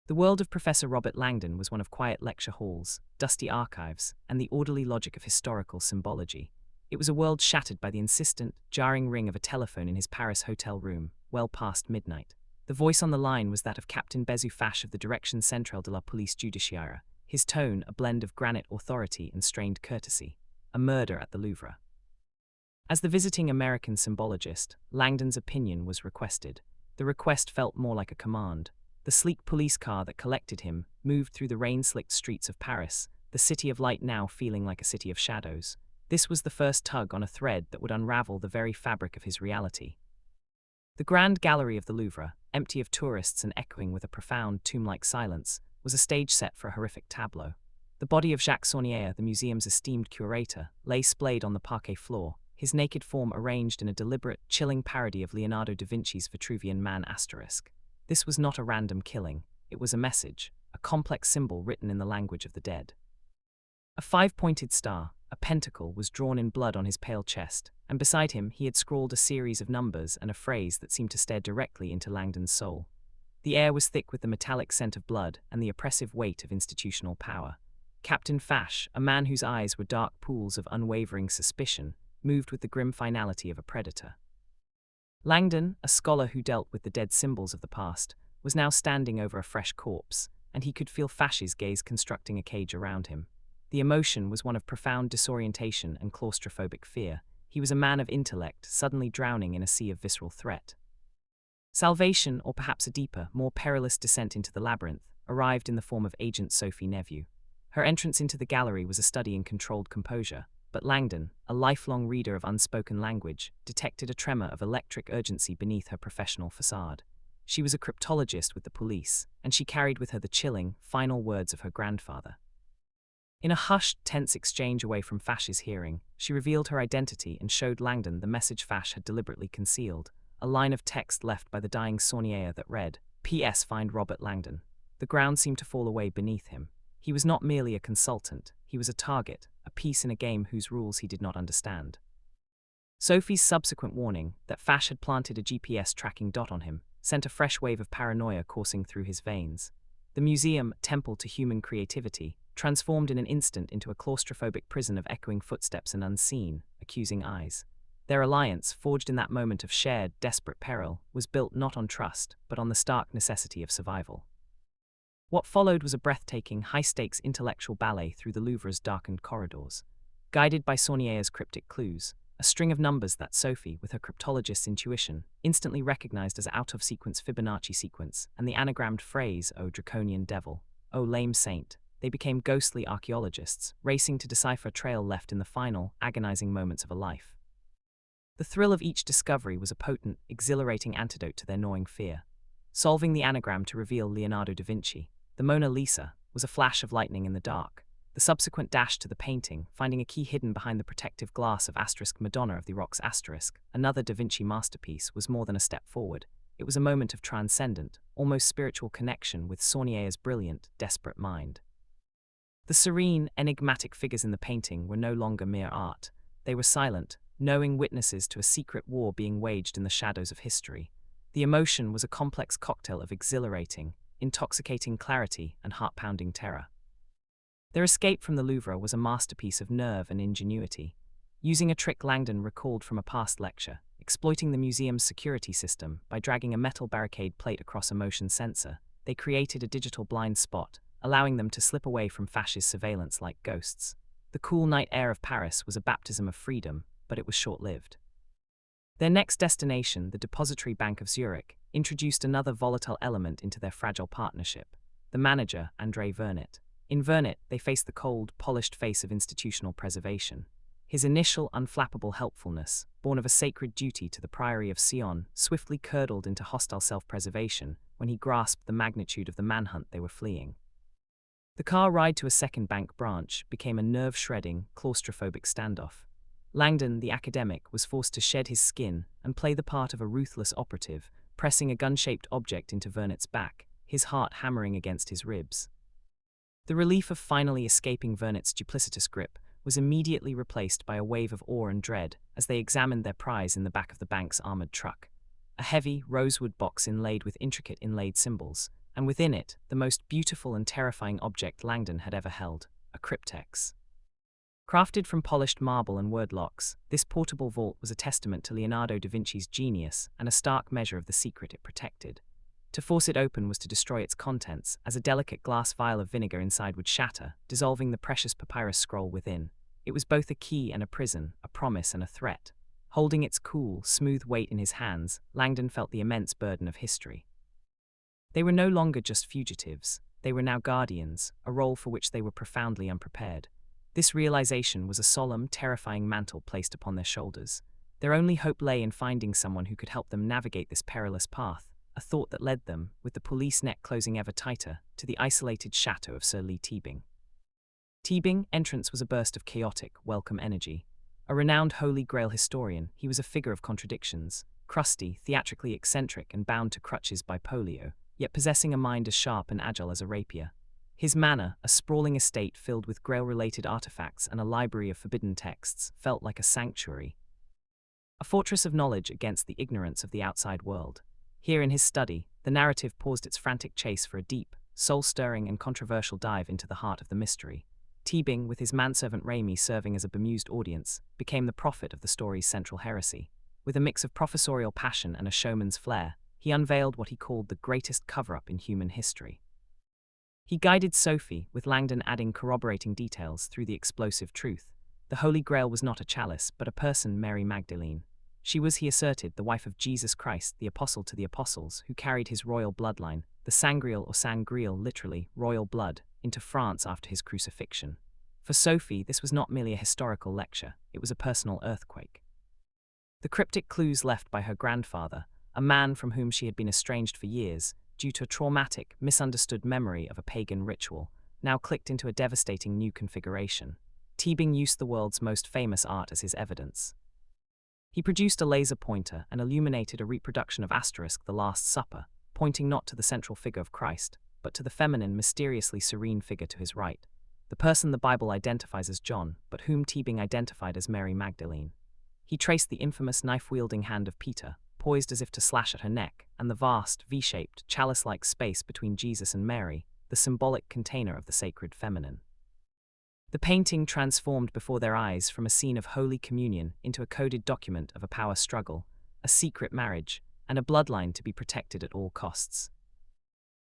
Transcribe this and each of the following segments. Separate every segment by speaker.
Speaker 1: The world of Professor Robert Langdon was one of quiet lecture halls, dusty archives, and the orderly logic of historical symbology. It was a world shattered by the insistent, jarring ring of a telephone in his Paris hotel room, well past midnight. The voice on the line was that of Captain Bezu Fache of the Direction Centrale de la Police Judiciaire, his tone a blend of granite authority and strained courtesy. A murder at the Louvre. As the visiting American symbologist, Langdon's opinion was requested. The request felt more like a command. The sleek police car that collected him moved through the rain-slicked streets of Paris, the city of light now feeling like a city of shadows. This was the first tug on a thread that would unravel the very fabric of his reality. The Grand Gallery of the Louvre, empty of tourists and echoing with a profound, tomb-like silence, was a stage set for a horrific tableau. The body of Jacques Saunier, the museum's esteemed curator, lay splayed on the parquet floor, his naked form arranged in a deliberate, chilling parody of Leonardo da Vinci's Vitruvian Man**. This was not a random killing, it was a message, a complex symbol written in the language of the dead. A five-pointed star, a pentacle, was drawn in blood on his pale chest, and beside him he had scrawled a series of numbers and a phrase that seemed to stare directly into Langdon's soul. The air was thick with the metallic scent of blood and the oppressive weight of institutional power. Captain Fache, a man whose eyes were dark pools of unwavering suspicion, moved with the grim finality of a predator. Langdon, a scholar who dealt with the dead symbols of the past, was now standing over a fresh corpse, and he could feel Fache's gaze constructing a cage around him. The emotion was one of profound disorientation and claustrophobic fear. He was a man of intellect, suddenly drowning in a sea of visceral threat. Salvation, or perhaps a deeper, more perilous descent into the labyrinth, arrived in the form of Agent Sophie Neveu. Her entrance into the gallery was a study in controlled composure, but Langdon, a lifelong reader of unspoken language, detected a tremor of electric urgency beneath her professional facade. She was a cryptologist with the police, and she carried with her the chilling, final words of her grandfather. In a hushed, tense exchange away from Fache's hearing, she revealed her identity and showed Langdon the message Fache had deliberately concealed, a line of text left by the dying Saunier that read, "P.S. Find Robert Langdon." The ground seemed to fall away beneath him. He was not merely a consultant, he was a target, a piece in a game whose rules he did not understand. Sophie's subsequent warning, that Fache had planted a GPS tracking dot on him, sent a fresh wave of paranoia coursing through his veins. The museum, temple to human creativity, transformed in an instant into a claustrophobic prison of echoing footsteps and unseen, accusing eyes. Their alliance, forged in that moment of shared, desperate peril, was built not on trust, but on the stark necessity of survival. What followed was a breathtaking, high-stakes intellectual ballet through the Louvre's darkened corridors. Guided by Saunier's cryptic clues, a string of numbers that Sophie, with her cryptologist's intuition, instantly recognized as out-of-sequence Fibonacci sequence, and the anagrammed phrase, "O draconian devil, O lame saint," they became ghostly archaeologists, racing to decipher a trail left in the final, agonizing moments of a life. The thrill of each discovery was a potent, exhilarating antidote to their gnawing fear. Solving the anagram to reveal Leonardo da Vinci, the Mona Lisa, was a flash of lightning in the dark. The subsequent dash to the painting, finding a key hidden behind the protective glass of Madonna of the Rocks another Da Vinci masterpiece, was more than a step forward. It was a moment of transcendent, almost spiritual connection with Saunier's brilliant, desperate mind. The serene, enigmatic figures in the painting were no longer mere art. They were silent, knowing witnesses to a secret war being waged in the shadows of history. The emotion was a complex cocktail of exhilarating, intoxicating clarity and heart-pounding terror. Their escape from the Louvre was a masterpiece of nerve and ingenuity. Using a trick Langdon recalled from a past lecture, exploiting the museum's security system by dragging a metal barricade plate across a motion sensor, they created a digital blind spot, allowing them to slip away from Fache's surveillance like ghosts. The cool night air of Paris was a baptism of freedom, but it was short-lived. Their next destination, the Depository Bank of Zurich, introduced another volatile element into their fragile partnership: the manager, André Vernet. In Vernet, they faced the cold, polished face of institutional preservation. His initial, unflappable helpfulness, born of a sacred duty to the Priory of Sion, swiftly curdled into hostile self-preservation when he grasped the magnitude of the manhunt they were fleeing. The car ride to a second bank branch became a nerve-shredding, claustrophobic standoff. Langdon, the academic, was forced to shed his skin and play the part of a ruthless operative, pressing a gun-shaped object into Vernet's back, his heart hammering against his ribs. The relief of finally escaping Vernet's duplicitous grip was immediately replaced by a wave of awe and dread as they examined their prize in the back of the bank's armored truck. A heavy, rosewood box inlaid with intricate inlaid symbols, and within it, the most beautiful and terrifying object Langdon had ever held, a cryptex. Crafted from polished marble and word locks, this portable vault was a testament to Leonardo da Vinci's genius and a stark measure of the secret it protected. To force it open was to destroy its contents, as a delicate glass vial of vinegar inside would shatter, dissolving the precious papyrus scroll within. It was both a key and a prison, a promise and a threat. Holding its cool, smooth weight in his hands, Langdon felt the immense burden of history. They were no longer just fugitives, they were now guardians, a role for which they were profoundly unprepared. This realization was a solemn, terrifying mantle placed upon their shoulders. Their only hope lay in finding someone who could help them navigate this perilous path, a thought that led them, with the police net closing ever tighter, to the isolated chateau of Sir Lee Teabing. Teabing's entrance was a burst of chaotic, welcome energy. A renowned Holy Grail historian, he was a figure of contradictions, crusty, theatrically eccentric and bound to crutches by polio, yet possessing a mind as sharp and agile as a rapier. His manor, a sprawling estate filled with Grail-related artifacts and a library of forbidden texts, felt like a sanctuary. A fortress of knowledge against the ignorance of the outside world. Here in his study, the narrative paused its frantic chase for a deep, soul-stirring and controversial dive into the heart of the mystery. Teabing, with his manservant Raimi serving as a bemused audience, became the prophet of the story's central heresy. With a mix of professorial passion and a showman's flair, he unveiled what he called the greatest cover-up in human history. He guided Sophie, with Langdon adding corroborating details through the explosive truth. The Holy Grail was not a chalice, but a person, Mary Magdalene. She was, he asserted, the wife of Jesus Christ, the apostle to the apostles, who carried his royal bloodline, the sangreal or sangreal, literally, royal blood, into France after his crucifixion. For Sophie, this was not merely a historical lecture, it was a personal earthquake. The cryptic clues left by her grandfather, a man from whom she had been estranged for years, due to a traumatic, misunderstood memory of a pagan ritual, now clicked into a devastating new configuration. Teabing used the world's most famous art as his evidence. He produced a laser pointer and illuminated a reproduction of the Last Supper, pointing not to the central figure of Christ, but to the feminine, mysteriously serene figure to his right, the person the Bible identifies as John, but whom Teabing identified as Mary Magdalene. He traced the infamous knife-wielding hand of Peter, poised as if to slash at her neck, and the vast, V-shaped, chalice-like space between Jesus and Mary, the symbolic container of the sacred feminine. The painting transformed before their eyes from a scene of Holy Communion into a coded document of a power struggle, a secret marriage, and a bloodline to be protected at all costs.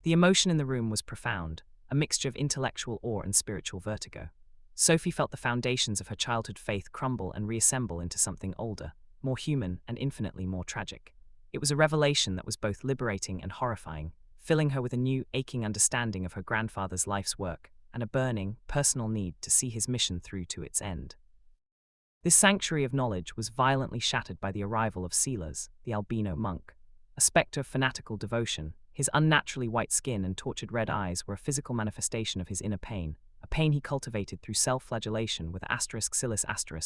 Speaker 1: The emotion in the room was profound, a mixture of intellectual awe and spiritual vertigo. Sophie felt the foundations of her childhood faith crumble and reassemble into something older, more human, and infinitely more tragic. It was a revelation that was both liberating and horrifying, filling her with a new, aching understanding of her grandfather's life's work, and a burning, personal need to see his mission through to its end. This sanctuary of knowledge was violently shattered by the arrival of Silas, the albino monk. A spectre of fanatical devotion, his unnaturally white skin and tortured red eyes were a physical manifestation of his inner pain, a pain he cultivated through self-flagellation with *Silas*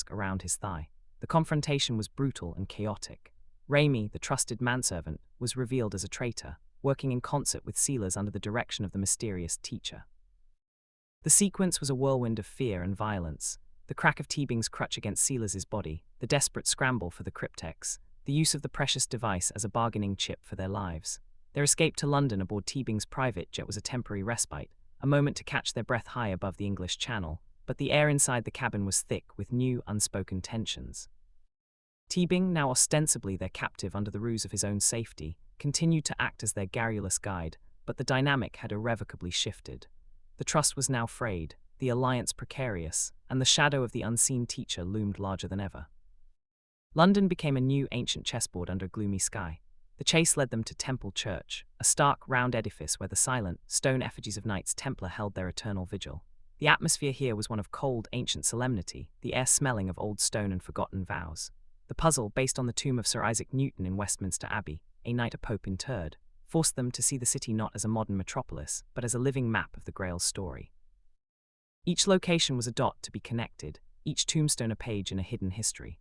Speaker 1: around his thigh. The confrontation was brutal and chaotic. Raimi, the trusted manservant, was revealed as a traitor, working in concert with Silas under the direction of the mysterious teacher. The sequence was a whirlwind of fear and violence. The crack of Teabing's crutch against Silas's body, the desperate scramble for the cryptex, the use of the precious device as a bargaining chip for their lives. Their escape to London aboard Teabing's private jet was a temporary respite, a moment to catch their breath high above the English Channel, but the air inside the cabin was thick with new, unspoken tensions. Teabing, now ostensibly their captive under the ruse of his own safety, continued to act as their garrulous guide, but the dynamic had irrevocably shifted. The trust was now frayed, the alliance precarious, and the shadow of the unseen teacher loomed larger than ever. London became a new ancient chessboard under a gloomy sky. The chase led them to Temple Church, a stark, round edifice where the silent, stone effigies of Knights Templar held their eternal vigil. The atmosphere here was one of cold, ancient solemnity, the air smelling of old stone and forgotten vows. The puzzle, based on the tomb of Sir Isaac Newton in Westminster Abbey, a night a pope interred, forced them to see the city not as a modern metropolis, but as a living map of the Grail's story. Each location was a dot to be connected, each tombstone a page in a hidden history.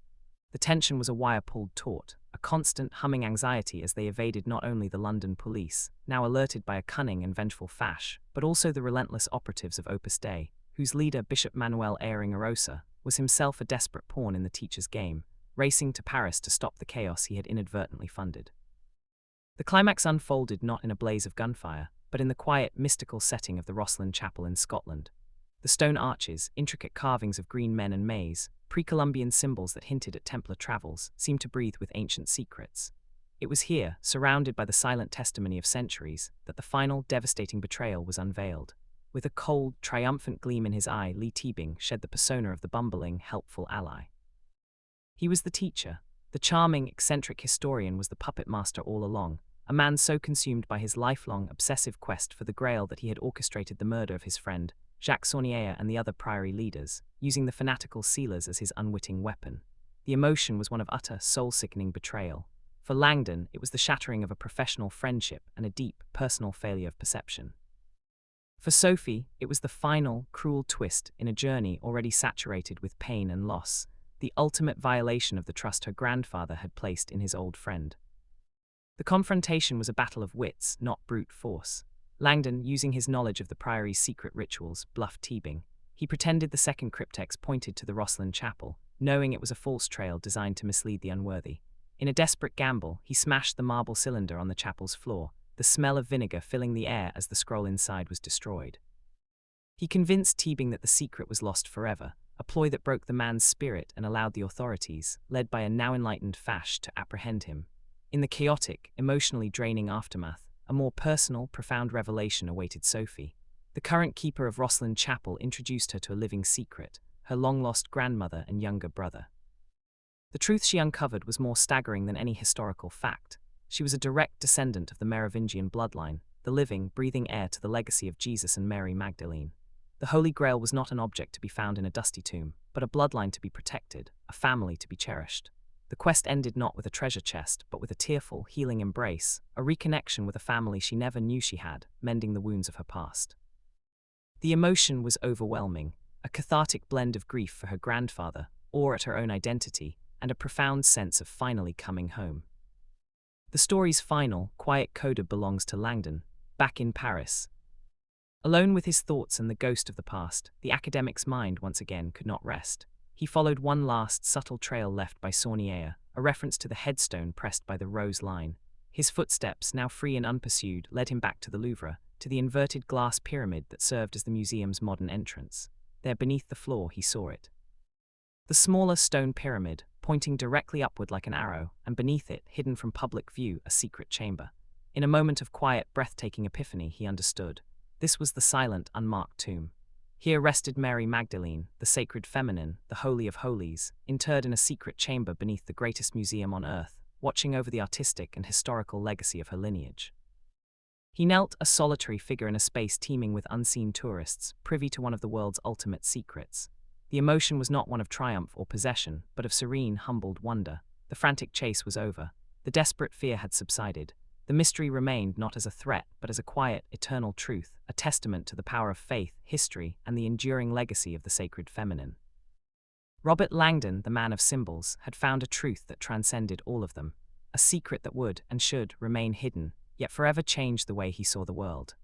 Speaker 1: The tension was a wire-pulled taut, a constant, humming anxiety as they evaded not only the London police, now alerted by a cunning and vengeful fash, but also the relentless operatives of Opus Dei, whose leader, Bishop Manuel Airing-Arosa, was himself a desperate pawn in the teacher's game, racing to Paris to stop the chaos he had inadvertently funded. The climax unfolded not in a blaze of gunfire, but in the quiet, mystical setting of the Rosslyn Chapel in Scotland. The stone arches, intricate carvings of green men and maize, pre-Columbian symbols that hinted at Templar travels, seemed to breathe with ancient secrets. It was here, surrounded by the silent testimony of centuries, that the final, devastating betrayal was unveiled. With a cold, triumphant gleam in his eye, Lee Teabing shed the persona of the bumbling, helpful ally. He was the teacher. The charming, eccentric historian was the puppet master all along, a man so consumed by his lifelong, obsessive quest for the Grail that he had orchestrated the murder of his friend, Jacques Saunier, and the other priory leaders, using the fanatical sealers as his unwitting weapon. The emotion was one of utter, soul-sickening betrayal. For Langdon, it was the shattering of a professional friendship and a deep, personal failure of perception. For Sophie, it was the final, cruel twist in a journey already saturated with pain and loss, the ultimate violation of the trust her grandfather had placed in his old friend. The confrontation was a battle of wits, not brute force. Langdon, using his knowledge of the priory's secret rituals, bluffed Teabing. He pretended the second cryptex pointed to the Rosslyn Chapel, knowing it was a false trail designed to mislead the unworthy. In a desperate gamble, he smashed the marble cylinder on the chapel's floor, the smell of vinegar filling the air as the scroll inside was destroyed. He convinced Teabing that the secret was lost forever, a ploy that broke the man's spirit and allowed the authorities, led by a now enlightened Fash, to apprehend him. In the chaotic, emotionally draining aftermath, a more personal, profound revelation awaited Sophie. The current keeper of Rosslyn Chapel introduced her to a living secret, her long-lost grandmother and younger brother. The truth she uncovered was more staggering than any historical fact. She was a direct descendant of the Merovingian bloodline, the living, breathing heir to the legacy of Jesus and Mary Magdalene. The Holy Grail was not an object to be found in a dusty tomb, but a bloodline to be protected, a family to be cherished. The quest ended not with a treasure chest, but with a tearful, healing embrace, a reconnection with a family she never knew she had, mending the wounds of her past. The emotion was overwhelming, a cathartic blend of grief for her grandfather, awe at her own identity, and a profound sense of finally coming home. The story's final, quiet coda belongs to Langdon, back in Paris. Alone with his thoughts and the ghost of the past, the academic's mind once again could not rest. He followed one last, subtle trail left by Saunier, a reference to the headstone pressed by the rose line. His footsteps, now free and unpursued, led him back to the Louvre, to the inverted glass pyramid that served as the museum's modern entrance. There beneath the floor he saw it. The smaller stone pyramid, pointing directly upward like an arrow, and beneath it, hidden from public view, a secret chamber. In a moment of quiet, breathtaking epiphany, he understood. This was the silent, unmarked tomb. Here rested Mary Magdalene, the sacred feminine, the Holy of Holies, interred in a secret chamber beneath the greatest museum on earth, watching over the artistic and historical legacy of her lineage. He knelt, a solitary figure in a space teeming with unseen tourists, privy to one of the world's ultimate secrets. The emotion was not one of triumph or possession, but of serene, humbled wonder. The frantic chase was over. The desperate fear had subsided. The mystery remained not as a threat, but as a quiet, eternal truth, a testament to the power of faith, history, and the enduring legacy of the sacred feminine. Robert Langdon, the man of symbols, had found a truth that transcended all of them, a secret that would, and should, remain hidden, yet forever change the way he saw the world.